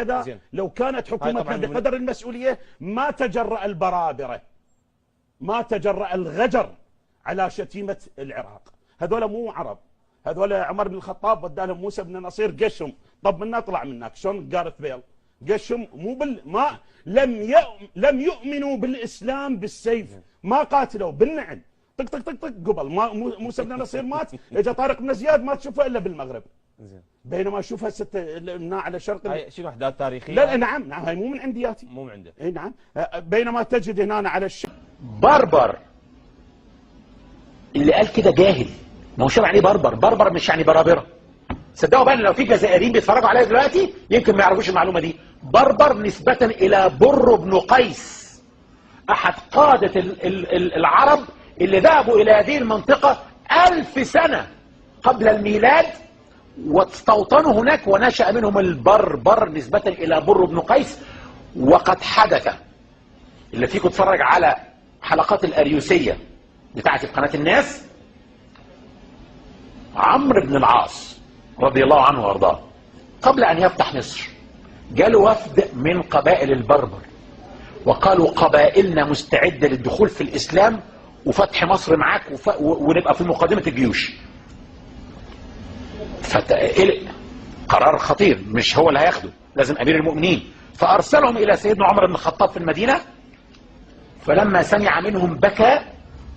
هكذا لو كانت حكومتنا بقدر المسؤولية ما تجرأ البرابرة، ما تجرأ الغجر على شتيمة العراق. هذول مو عرب، هذول عمر بن الخطاب ودالهم موسى بن نصير قشهم، طب منا طلع منك شلون جارث بيل قشهم، مو ما لم يؤمنوا بالإسلام بالسيف، ما قاتلوا بالنعل، طق طق طق طق قبل ما موسى بن نصير مات، اجى طارق بن زياد ما تشوفه الا بالمغرب. بينما شوف هسه على شرق هاي شنو احداث تاريخيه؟ لا نعم هاي مو من عندياتي، مو من عنده. اي نعم. بينما تجد هنا على بربر اللي قال كده جاهل، ما هو يعني بربر، بربر مش يعني برابره. صدقوا بقى لو في جزائريين بيتفرجوا عليا دلوقتي يمكن ما يعرفوش المعلومه دي. بربر نسبه الى بر بن قيس، احد قاده العرب اللي ذهبوا الى هذه المنطقه 1000 سنه قبل الميلاد واستوطنوا هناك، ونشأ منهم البربر نسبة إلى بر بن قيس. وقد حدث، اللي فيكم اتفرج على حلقات الأريوسية بتاعت قناة الناس، عمرو بن العاص رضي الله عنه وارضاه قبل أن يفتح مصر جاله وفد من قبائل البربر وقالوا قبائلنا مستعدة للدخول في الإسلام وفتح مصر معاك ونبقى في مقدمة الجيوش. فقلق، قرار خطير مش هو اللي هياخده، لازم امير المؤمنين. فارسلهم الى سيدنا عمر بن الخطاب في المدينه، فلما سمع منهم بكى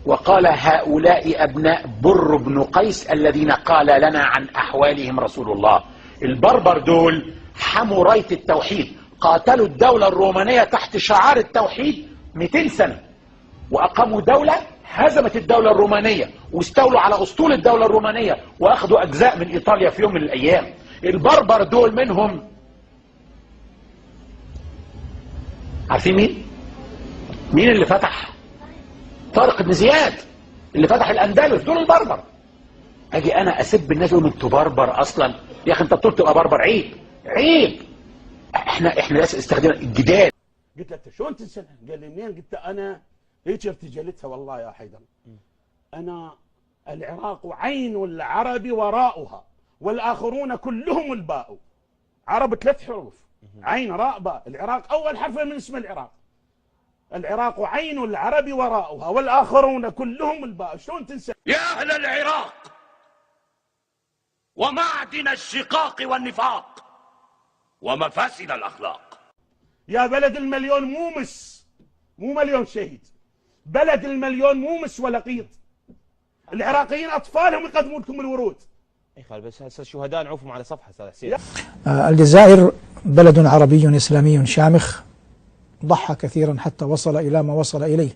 وقال هؤلاء ابناء بر بن قيس الذين قال لنا عن احوالهم رسول الله. البربر دول حموا رايه التوحيد، قاتلوا الدوله الرومانيه تحت شعار التوحيد 200 سنه، واقاموا دوله هزمت الدولة الرومانية واستولوا على أسطول الدولة الرومانية وأخذوا أجزاء من إيطاليا في يوم من الأيام. البربر دول منهم عارفين مين؟ مين اللي فتح؟ طارق بن زياد اللي فتح الأندلس، دول البربر. أجي أنا أسب الناس يقولوا أنتوا بربر أصلا؟ يا أخي أنت بتقول تبقى بربر، عيب عيب. إحنا لازم استخدمنا الجدال. قلت له أنت شلون تنسى؟ قال لي منين؟ قلت له أنا هيك ارتجلتها والله يا حيدر، أنا العراق عين العرب وراءها والآخرون كلهم الباء. عرب 3 حروف، عين راء باء. العراق أول حرف من اسم العراق. العراق عين العرب وراءها والآخرون كلهم الباء. شلون تنسى؟ يا أهل العراق ومعدن الشقاق والنفاق ومفاسد الأخلاق، يا بلد المليون مومس، مو مليون شهيد، بلد المليون مومس ولقيط. العراقيين اطفالهم يقدمون لكم الورود. اي خال بس هسه الشهداء نعوفهم على صفحه استاذ حسين. الجزائر بلد عربي اسلامي شامخ، ضحى كثيرا حتى وصل الى ما وصل اليه.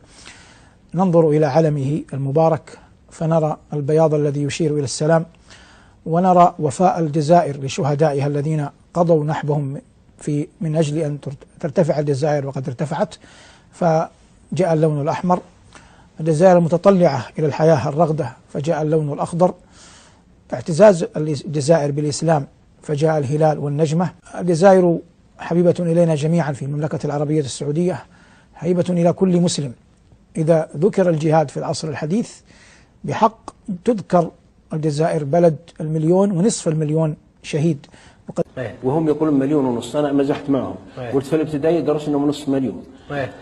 ننظر الى علمه المبارك فنرى البياض الذي يشير الى السلام، ونرى وفاء الجزائر لشهدائها الذين قضوا نحبهم من اجل ان ترتفع الجزائر وقد ارتفعت. فجاء اللون الأحمر. الجزائر المتطلعة إلى الحياة الرغدة فجاء اللون الأخضر. اعتزاز الجزائر بالإسلام فجاء الهلال والنجمة. الجزائر حبيبة إلينا جميعا في المملكة العربية السعودية، حبيبة إلى كل مسلم. إذا ذكر الجهاد في العصر الحديث بحق تذكر الجزائر، بلد 1,500,000 شهيد. وهم يقولون 1,500,000. أنا مزحت معهم، قلت في الابتدائي درسنا نصف مليون،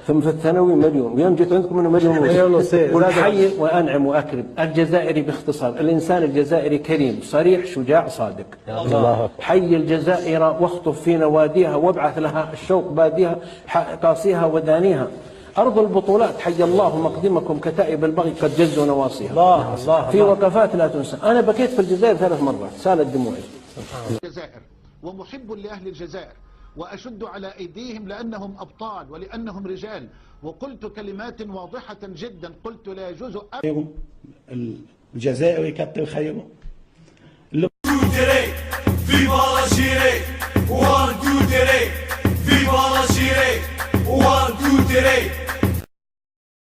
ثم في الثانوي 1,000,000، ويوم جيت عندكم انه 1,500,000. قلت حي وانعم واكرم. الجزائري باختصار، الانسان الجزائري كريم صريح شجاع صادق. حي الجزائر واخطف في نواديها وابعث لها الشوق باديها قاصيها ودانيها. أرض البطولات حي الله مقدمكم كتائب البغي قد جزوا نواصيها. الله في وقفات لا تنسى. أنا بكيت في الجزائر 3 مرات، سالت دموعي. الجزائر ومحب لأهل الجزائر، وأشد على أيديهم لأنهم أبطال ولأنهم رجال. وقلت كلمات واضحة جدا، قلت لا يجوز الجزائر يكتر خيره.